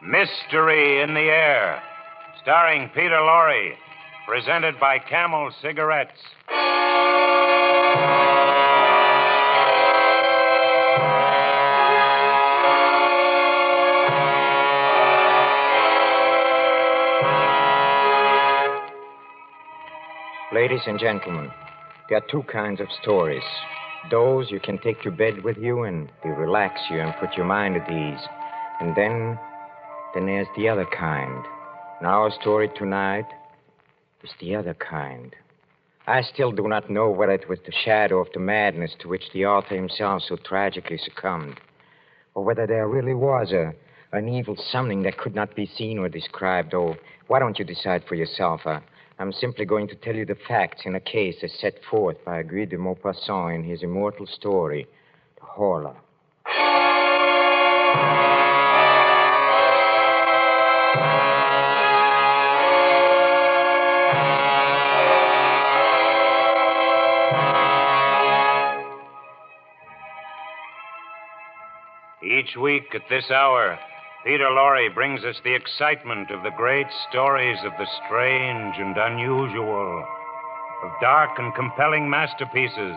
Mystery in the Air, starring Peter Lorre, presented by Camel Cigarettes. Ladies and gentlemen, there are two kinds of stories. Those you can take to bed with you and they relax you and put your mind at ease. And then there's the other kind. And our story tonight is the other kind. I still do not know whether it was the shadow of the madness to which the author himself so tragically succumbed, or whether there really was an evil something that could not be seen or described. Oh, why don't you decide for yourself? I'm simply going to tell you the facts in a case as set forth by Guy de Maupassant in his immortal story, the Horla. Each week at this hour, Peter Lorre brings us the excitement of the great stories of the strange and unusual, of dark and compelling masterpieces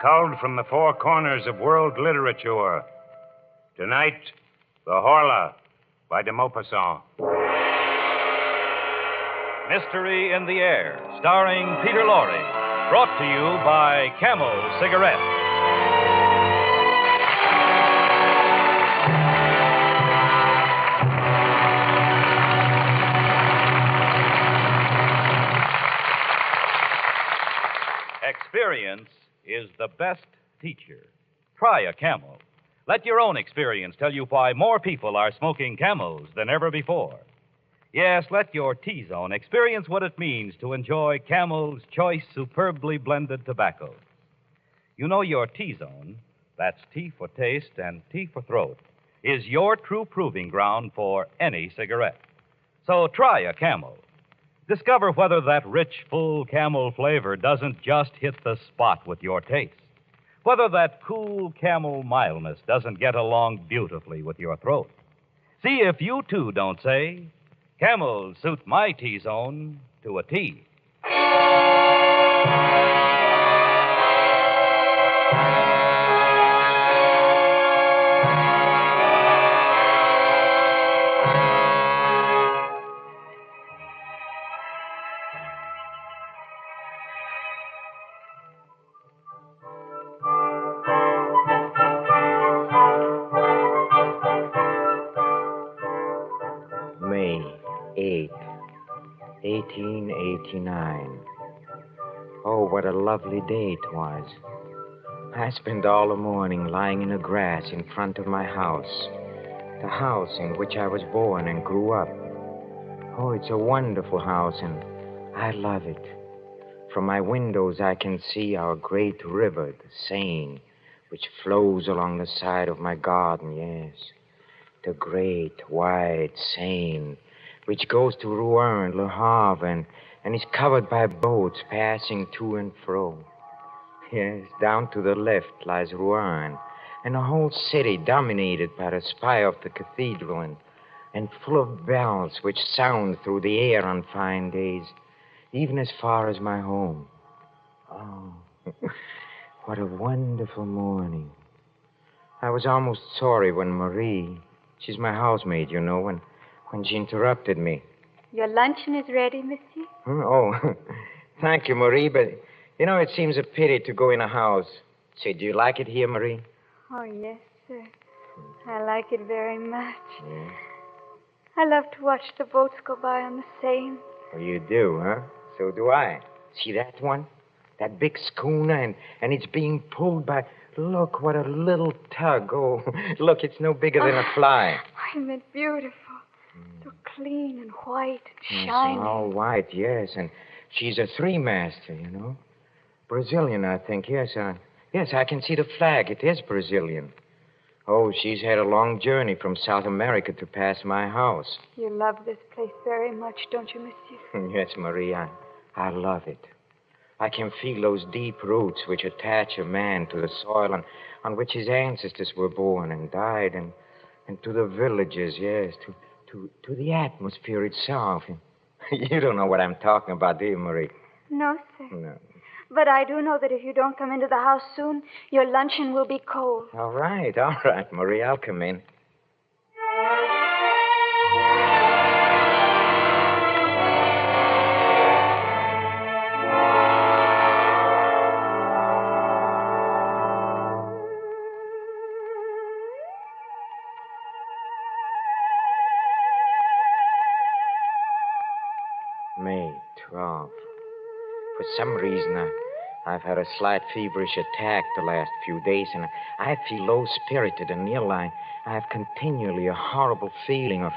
culled from the four corners of world literature. Tonight, The Horla by de Maupassant. Mystery in the Air, starring Peter Lorre, brought to you by Camel Cigarettes. Experience is the best teacher. Try a Camel. Let your own experience tell you why more people are smoking Camels than ever before. Yes, let your T-Zone experience what it means to enjoy Camel's choice, superbly blended tobacco. You know your T-Zone, that's T for taste and T for throat, is your true proving ground for any cigarette. So try a Camel. Discover whether that rich, full Camel flavor doesn't just hit the spot with your taste. Whether that cool Camel mildness doesn't get along beautifully with your throat. See if you, too, don't say, Camel suit my T-Zone to a T. May 8th, 1889. Oh, what a lovely day it was. I spent all the morning lying in the grass in front of my house, the house in which I was born and grew up. Oh, it's a wonderful house, and I love it. From my windows, I can see our great river, the Seine, which flows along the side of my garden, yes. The great, wide Seine, which goes to Rouen and Le Havre and is covered by boats passing to and fro. Yes, down to the left lies Rouen, and a whole city dominated by the spire of the cathedral and full of bells which sound through the air on fine days, even as far as my home. Oh, what a wonderful morning. I was almost sorry when Marie, she's my housemaid, you know, when she interrupted me. Your luncheon is ready, monsieur? Oh, thank you, Marie, but, you know, it seems a pity to go in a house. Say, do you like it here, Marie? Oh, yes, sir. I like it very much. Yeah. I love to watch the boats go by on the Seine. Oh, you do, huh? So do I. See that one? That big schooner, and it's being pulled by... Look, what a little tug. Oh, look, it's no bigger than a fly. Isn't it beautiful? So clean and white and Yes, shiny. all white, yes, and she's a three-master, you know. Brazilian, I think, yes. Yes, I can see the flag. It is Brazilian. Oh, she's had a long journey from South America to pass my house. You love this place very much, don't you, monsieur? Yes, Marie, I love it. I can feel those deep roots which attach a man to the soil on which his ancestors were born and died, and to the villages, yes, to to the atmosphere itself. You don't know what I'm talking about, do you, Marie? No, sir. No. But I do know that if you don't come into the house soon, your luncheon will be cold. All right, Marie. I'll come in. May 12th. For some reason, I've had a slight feverish attack the last few days, and I feel low-spirited and ill. I have continually a horrible feeling of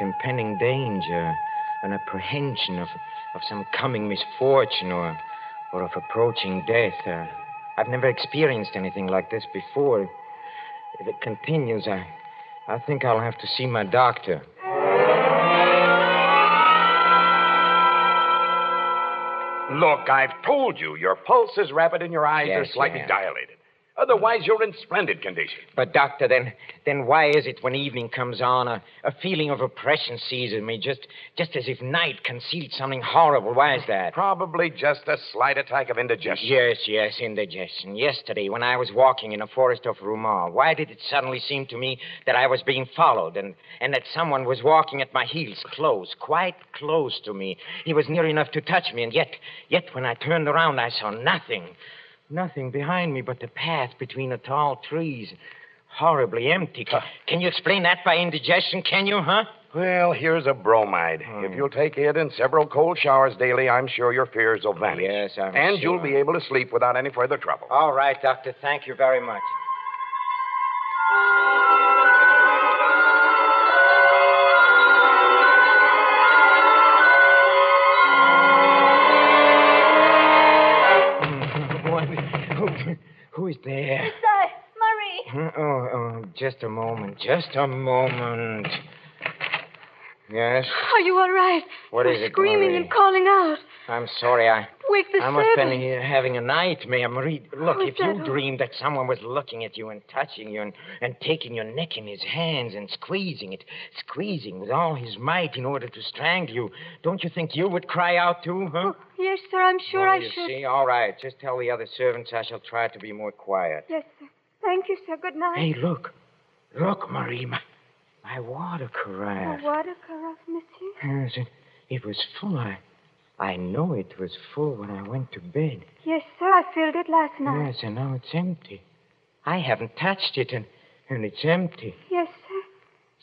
impending danger, an apprehension of some coming misfortune or of approaching death. I've never experienced anything like this before. If it continues, I think I'll have to see my doctor. Look, I've told you, your pulse is rapid and your eyes Yes, are slightly yeah. dilated. Otherwise, you're in splendid condition. But, Doctor, then why is it when evening comes on, a feeling of oppression seizes me, just as if night concealed something horrible? Why is that? Probably just a slight attack of indigestion. Yes, indigestion. Yesterday, when I was walking in a forest of Roumar, why did it suddenly seem to me that I was being followed and that someone was walking at my heels quite close to me? He was near enough to touch me, and yet when I turned around, I saw nothing. Nothing behind me but the path between the tall trees. Horribly empty. Can you explain that by indigestion, can you, huh? Well, here's a bromide. If you'll take it and several cold showers daily, I'm sure your fears will vanish. Yes, I'm And sure. you'll be able to sleep without any further trouble. All right, Doctor. Thank you very much. Who is there? It's I, Marie. Oh, just a moment. Yes? Are you all right? What You're is it, screaming Marie? and calling out. I'm sorry. Wake the I must have servant. been having a nightmare, Marie. Look, Who's if you that? dreamed that someone was looking at you and touching you and taking your neck in his hands and squeezing with all his might in order to strangle you, don't you think you would cry out too, huh? Oh, yes, sir. I'm sure Well, I you should. see, all right. Just tell the other servants I shall try to be more quiet. Yes, sir. Thank you, sir. Good night. Hey, look, Marie, my water carafe. A water carafe, monsieur? Yes, it was full. I know it was full when I went to bed. Yes, sir. I filled it last night. Yes, and now it's empty. I haven't touched it, and it's empty. Yes, sir.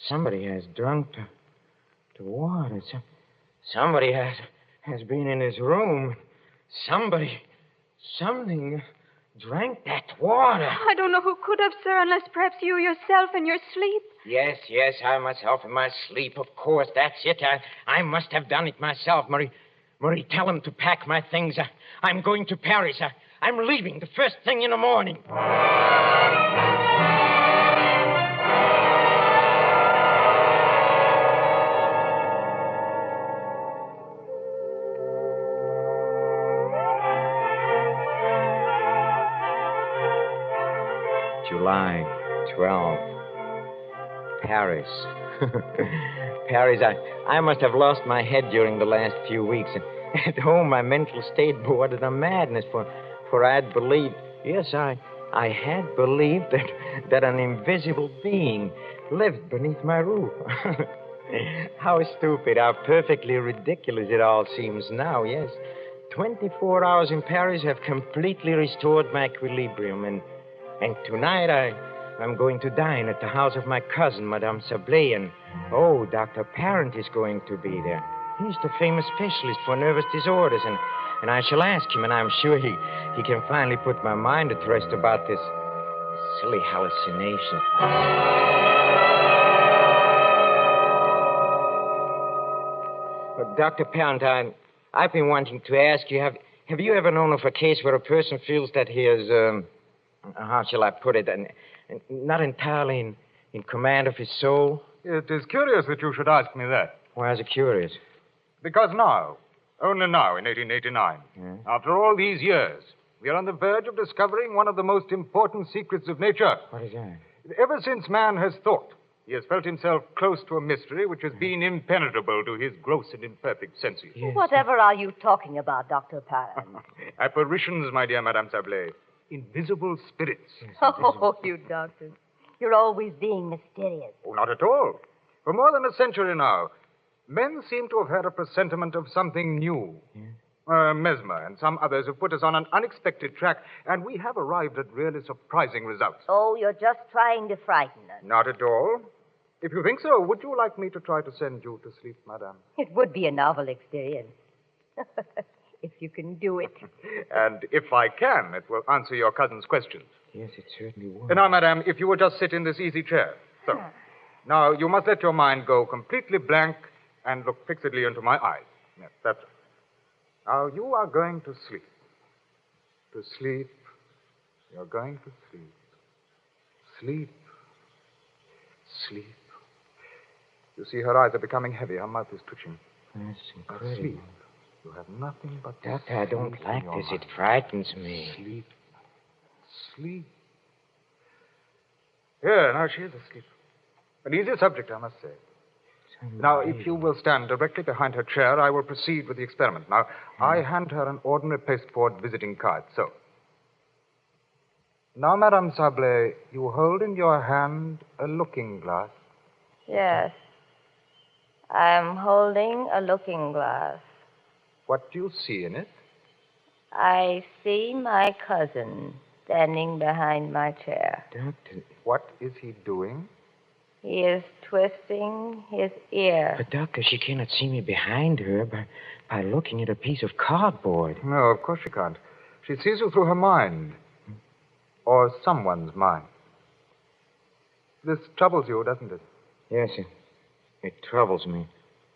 Somebody has drunk the water. Somebody has been in his room. Something drank that water. I don't know who could have, sir, unless perhaps you yourself in your sleep. Yes, I myself in my sleep. Of course, that's it. I must have done it myself, Marie. Marie, tell him to pack my things. I'm going to Paris. I'm leaving the first thing in the morning. July 12th. Paris. Paris, I must have lost my head during the last few weeks. And at home, my mental state bordered on madness, for I had believed, yes, I had believed that an invisible being lived beneath my roof. How stupid, how perfectly ridiculous it all seems now, yes. 24 hours in Paris have completely restored my equilibrium, and tonight I'm going to dine at the house of my cousin, Madame Sablé, and, Dr. Parent is going to be there. He's the famous specialist for nervous disorders, and I shall ask him, and I'm sure he can finally put my mind at rest about this silly hallucination. But Dr. Parent, I've been wanting to ask you, have you ever known of a case where a person feels that he is, how shall I put it, not entirely in command of his soul? It is curious that you should ask me that. Why is it curious? Because now, only now in 1889, after all these years, we are on the verge of discovering one of the most important secrets of nature. What is that? Ever since man has thought, He has felt himself close to a mystery which has been impenetrable to his gross and imperfect senses. Yes. Whatever are you talking about, Dr. Parham? Apparitions, my dear Madame Sablé. Invisible spirits. Oh, you doctors. You're always being mysterious. Oh, not at all. For more than a century now, men seem to have had a presentiment of something new. Mesmer and some others have put us on an unexpected track, and we have arrived at really surprising results. Oh, you're just trying to frighten us. Not at all. If you think so, would you like me to try to send you to sleep, madame? It would be a novel experience. If you can do it. And if I can, it will answer your cousin's questions. Yes, it certainly would. Now, madame, if you will just sit in this easy chair. So, now you must let your mind go completely blank and look fixedly into my eyes. Yes, that's right. Now, you are going to sleep. To sleep. You're going to sleep. Sleep. Sleep. You see, her eyes are becoming heavy. Her mouth is twitching. That's incredible. Sleep. You have nothing but the Doctor, I don't sleep like in your this. It mind. frightens me. Sleep. Sleep. Here, now she is asleep. An easy subject, I must say. Now, if you will stand directly behind her chair, I will proceed with the experiment. Now, I hand her an ordinary pasteboard visiting card. So. Now, Madame Sablé, you hold in your hand a looking glass. Yes. I'm holding a looking glass. What do you see in it? I see my cousin standing behind my chair. Doctor, What is he doing? He is twisting his ear. but Doctor, she cannot see me behind her by looking at a piece of cardboard. No, of course she can't. She sees you through her mind. Or someone's mind. This troubles you, doesn't it? Yes, it troubles me.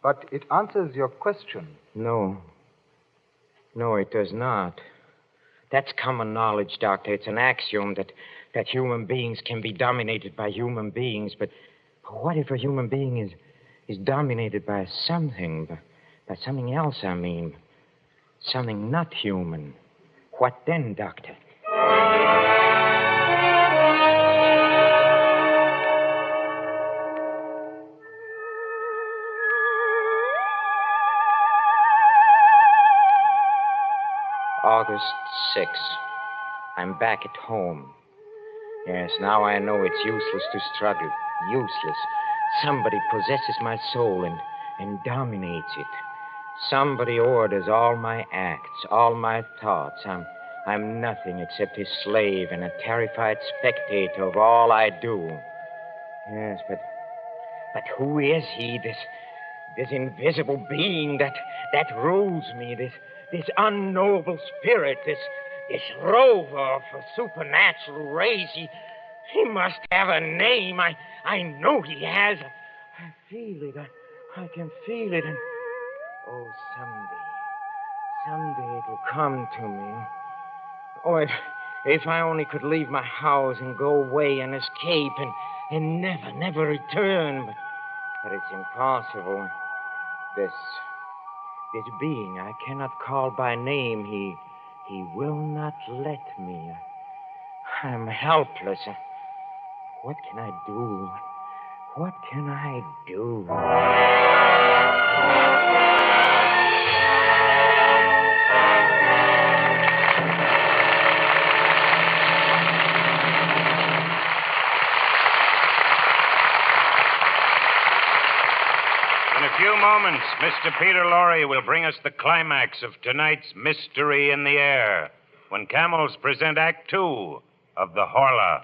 But it answers your question. No. No, it does not. That's common knowledge, Doctor. It's an axiom that human beings can be dominated by human beings. But what if a human being is dominated by something? By something else, I mean. Something not human. What then, Doctor? August 6th. I'm back at home. Yes, now I know it's useless to struggle. Useless. Somebody possesses my soul and dominates it. Somebody orders all my acts, all my thoughts. I'm nothing except his slave and a terrified spectator of all I do. Yes, but who is he, this invisible being that rules me, this unknowable spirit, this rover of a supernatural race? He must have a name. I know he has. I feel it. I can feel it. And oh, someday it will come to me. Oh, if I only could leave my house and go away and escape and never return. But it's impossible. This being I cannot call by name, he will not let me. I'm helpless. What can I do? What can I do? In a few moments, Mr. Peter Lorre will bring us the climax of tonight's Mystery in the Air, when camels present Act 2 of the Horla.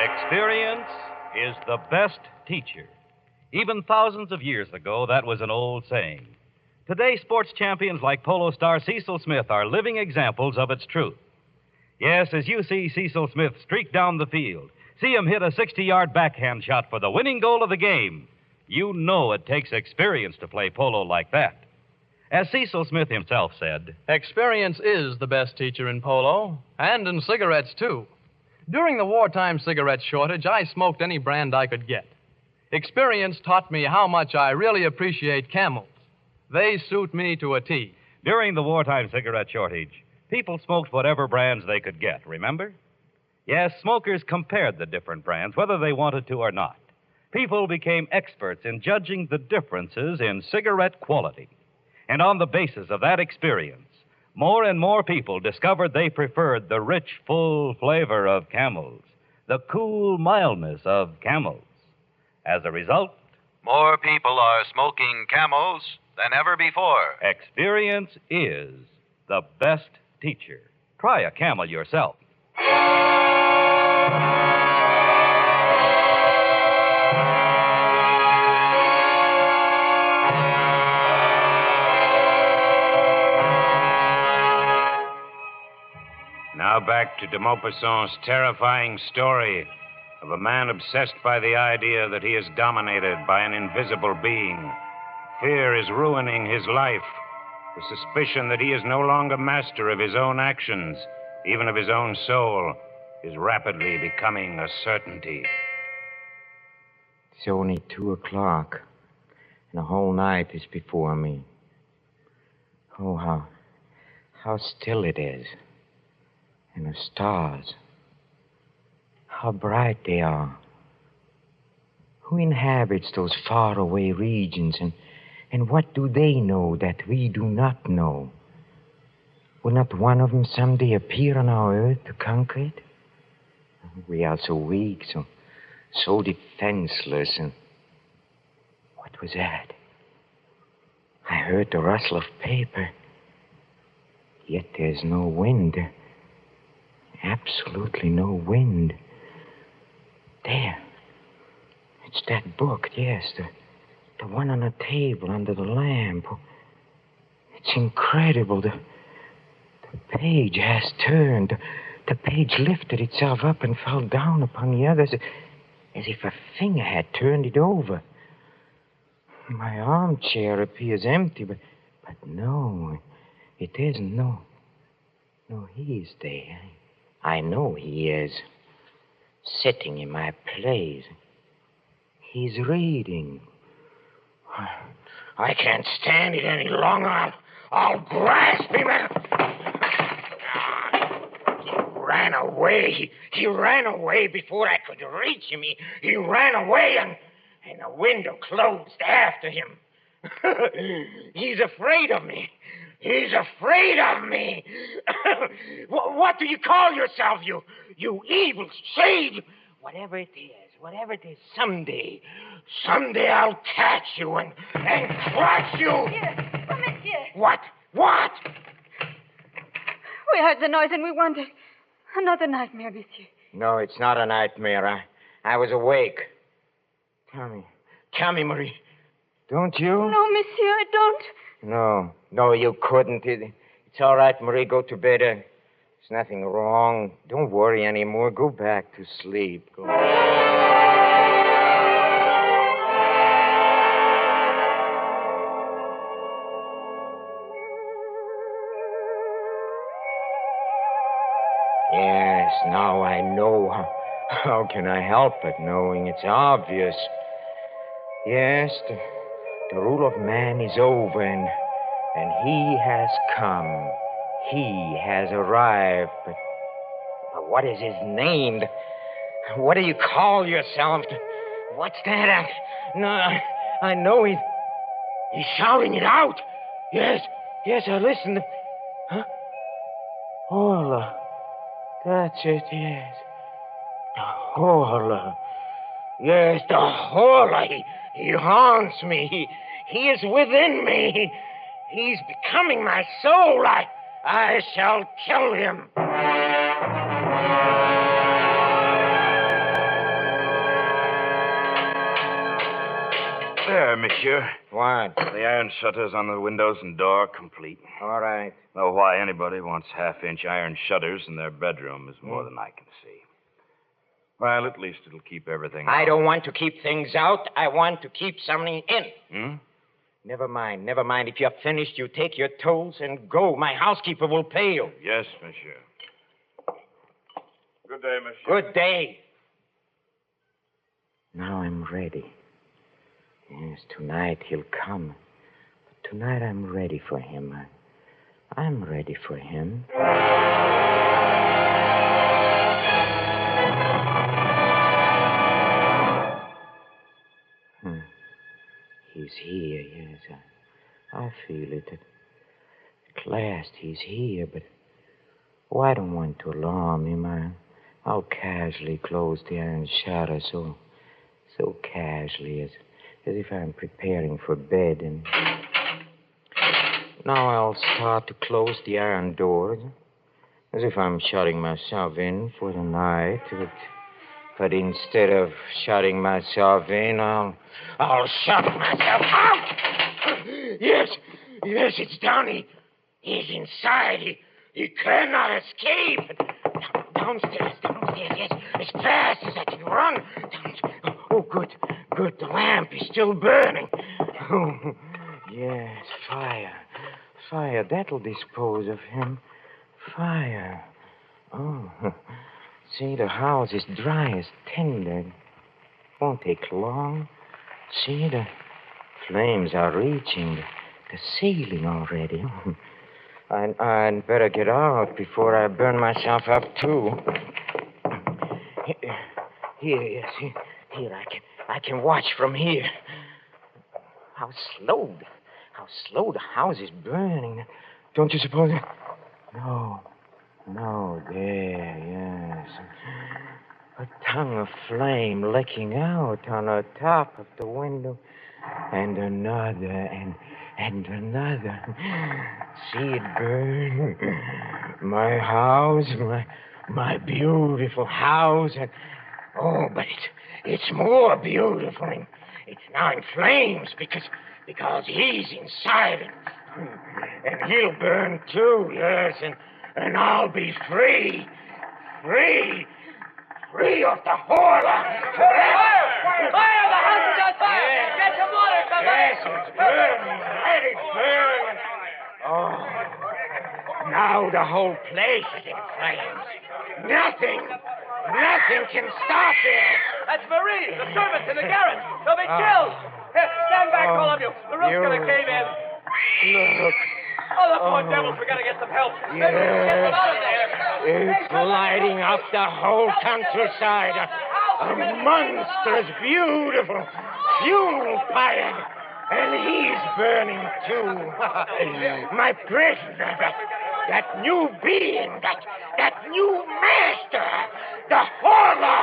Experience is the best teacher. Even thousands of years ago, that was an old saying. Today, sports champions like polo star Cecil Smith are living examples of its truth. Yes, as you see Cecil Smith streak down the field, see him hit a 60-yard backhand shot for the winning goal of the game, you know it takes experience to play polo like that. As Cecil Smith himself said, experience is the best teacher in polo, and in cigarettes, too. During the wartime cigarette shortage, I smoked any brand I could get. Experience taught me how much I really appreciate Camels. They suit me to a T. during the wartime cigarette shortage, people smoked whatever brands they could get, remember? Yes, smokers compared the different brands, whether they wanted to or not. People became experts in judging the differences in cigarette quality. And on the basis of that experience, more and more people discovered they preferred the rich, full flavor of Camels, the cool mildness of Camels. As a result, more people are smoking Camels than ever before. experience is the best teacher. Try a Camel yourself. Now back to de Maupassant's terrifying story of a man obsessed by the idea that he is dominated by an invisible being. Fear is ruining his life. The suspicion that he is no longer master of his own actions, even of his own soul, is rapidly becoming a certainty. It's only 2:00, and the whole night is before me. Oh, how still it is. And the stars, how bright they are. Who inhabits those faraway regions, and what do they know that we do not know? Will not one of them someday appear on our earth to conquer it? We are so weak, so defenseless, and what was that? I heard the rustle of paper, yet there's no wind. Absolutely no wind. There. It's that book, yes, the one on the table under the lamp. It's incredible. The page has turned. The page lifted itself up and fell down upon the others as if a finger had turned it over. My armchair appears empty, but no, it isn't. No, he is there. I know he is. Sitting in my place. He's reading. I can't stand it any longer. I'll grasp him and... He ran away. He ran away before I could reach him. He ran away and the window closed after him. He's afraid of me. He's afraid of me. What do you call yourself, you evil shade? Whatever it is, someday I'll catch you and crush you. Monsieur, oh, monsieur. What? We heard the noise and we wondered. Another nightmare, monsieur. No, it's not a nightmare. I was awake. Tell me, Marie. Don't you? No, monsieur, I don't. No, you couldn't. It's all right, Marie. Go to bed. There's nothing wrong. Don't worry anymore. Go back to sleep. Go. Yes, now I know. How can I help it, knowing it's obvious? Yes, the rule of man is over, and he has come. He has arrived. But what is his name? What do you call yourself? What's that? I know he's shouting it out. Yes, I listened. Huh? Horla. That's it, yes. The Horla. Yes, the Horla. He haunts me. He is within me. He's becoming my soul. I shall kill him. There, monsieur. What? The iron shutters on the windows and door complete. All right. Know why anybody wants half-inch iron shutters in their bedroom is more than I can see. Well, at least it'll keep everything out. I don't want to keep things out. I want to keep something in. Never mind. If you're finished, you take your tools and go. My housekeeper will pay you. Yes, monsieur. Good day, monsieur. Good day. Now I'm ready. Yes, tonight he'll come. But tonight I'm ready for him. I'm ready for him. He's here, yes. I feel it. At last he's here, but I don't want to alarm him. I'll casually close the iron shutter so casually as if I'm preparing for bed. And now I'll start to close the iron doors as if I'm shutting myself in for the night. But instead of shutting myself in, I'll shut myself out. Yes, it's down. He's inside. He cannot escape. Downstairs, yes, as fast as I can run. Oh, good. The lamp is still burning. Oh, yes, fire. That'll dispose of him. Fire. Oh, see, the house is dry as tinder. Won't take long. See, the flames are reaching the ceiling already. I'd better get out before I burn myself up, too. Here, I can watch from here. How slow the house is burning. Don't you suppose? No, there, yes. A tongue of flame licking out on the top of the window. And another, and another. See it burn. My house, my beautiful house. And, but it's more beautiful. And it's now in flames because he's inside. And he'll burn too, yes. And I'll be free. Free of the Horla. Fire! The house is on fire! Yes. Get some water, somebody! Yes, it's burning. Let it burn. Oh, now the whole place is in flames. Nothing can stop it. That's Marie, the servant in the garret. They'll be killed. Here, stand back, all of you. The roof's going to cave in. Look. Oh, the poor devils, we got to get some help. Yes. Get them out of there. It's lighting up the whole countryside. A monstrous, beautiful funeral pyre. And he's burning, too. My prisoner, that new being, that new master, the Horla.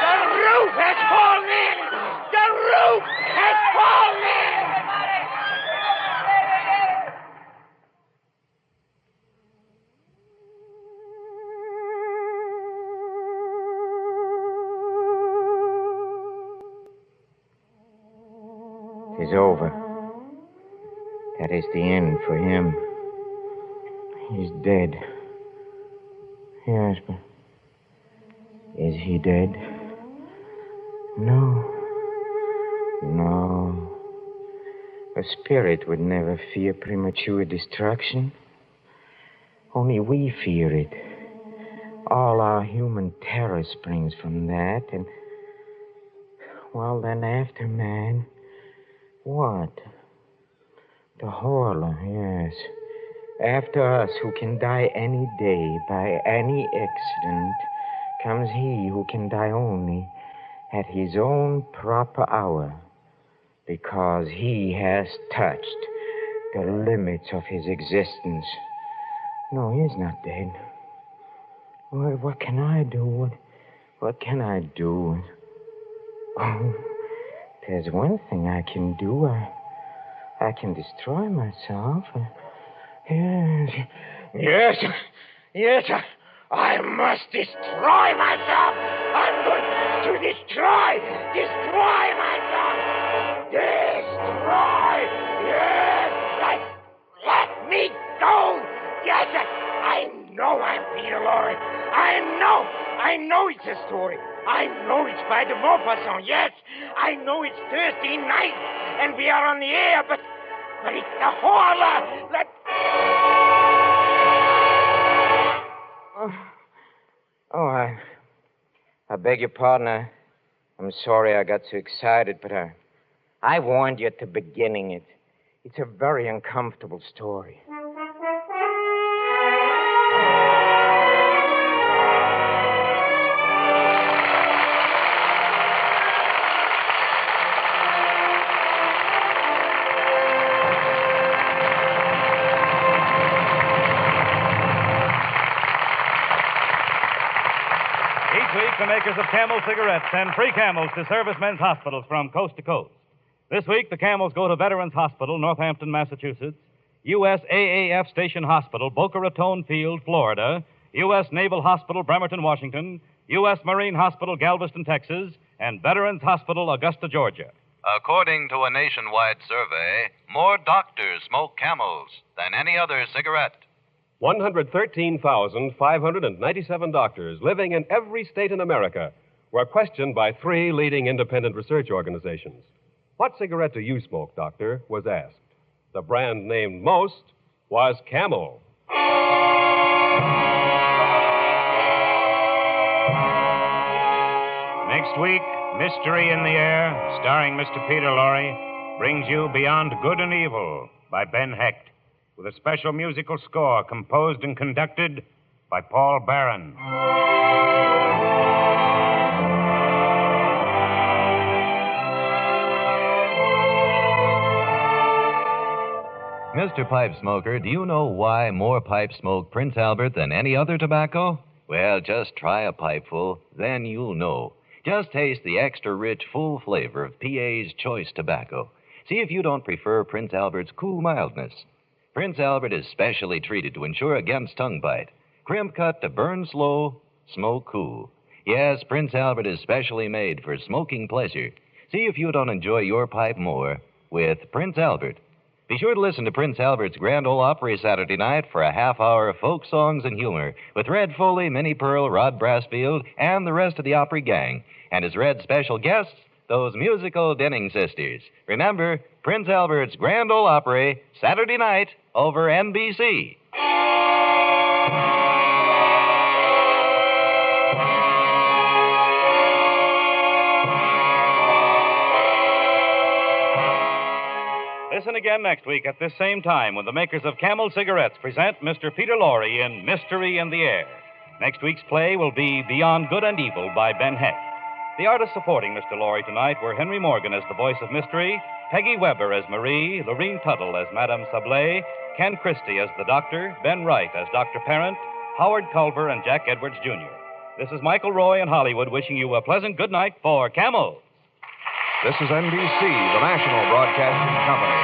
The roof has fallen in. The roof has fallen in. It's over. That is the end for him. He's dead. Yes, but is he dead? No. A spirit would never fear premature destruction. Only we fear it. All our human terror springs from that, and, well, then after man, what? The Horla, yes. After us, who can die any day by any accident, comes he who can die only at his own proper hour, because he has touched the limits of his existence. No, he's not dead. What can I do? What can I do? Oh, there's one thing I can do. I can destroy myself. Yes, I must destroy myself. I'm going to destroy myself. Destroy. Yes, let me go. Yes, I know I'm Peter Lorre. I know it's a story. I know it's Guy de Maupassant. Yes, I know it's Thursday night, and we are on the air, but it's the Horla. I beg your pardon. I'm sorry I got so excited, but I warned you at the beginning. It's a very uncomfortable story. makers of Camel cigarettes send free Camels to servicemen's hospitals from coast to coast. This week, the Camels go to Veterans Hospital, Northampton, Massachusetts, U.S. AAF Station Hospital, Boca Raton Field, Florida, U.S. Naval Hospital, Bremerton, Washington, U.S. Marine Hospital, Galveston, Texas, and Veterans Hospital, Augusta, Georgia. According to a nationwide survey, more doctors smoke Camels than any other cigarette. 113,597 doctors living in every state in America were questioned by 3 leading independent research organizations. What cigarette do you smoke, doctor? Was asked. The brand named most was Camel. Next week, Mystery in the Air, starring Mr. Peter Lorre, brings you Beyond Good and Evil by Ben Hecht, with a special musical score composed and conducted by Paul Barron. Mr. Pipe Smoker, do you know why more pipes smoke Prince Albert than any other tobacco? Well, just try a pipeful, then you'll know. Just taste the extra rich, full flavor of PA's choice tobacco. See if you don't prefer Prince Albert's cool mildness. Prince Albert is specially treated to ensure against tongue bite. Crimp cut to burn slow, smoke cool. Yes, Prince Albert is specially made for smoking pleasure. See if you don't enjoy your pipe more with Prince Albert. Be sure to listen to Prince Albert's Grand Ole Opry Saturday night for a half hour of folk songs and humor with Red Foley, Minnie Pearl, Rod Brassfield, and the rest of the Opry gang. And as Red's special guests, those musical Denning sisters. Remember, Prince Albert's Grand Ole Opry, Saturday night over NBC. Listen again next week at this same time when the makers of Camel cigarettes present Mr. Peter Lorre in Mystery in the Air. Next week's play will be Beyond Good and Evil by Ben Hecht. The artists supporting Mr. Lorre tonight were Henry Morgan as the voice of mystery, Peggy Weber as Marie, Lorene Tuttle as Madame Sablé, Ken Christie as the Doctor, Ben Wright as Dr. Parent, Howard Culver and Jack Edwards, Jr. This is Michael Roy in Hollywood wishing you a pleasant good night for Camel. This is NBC, the national broadcasting company.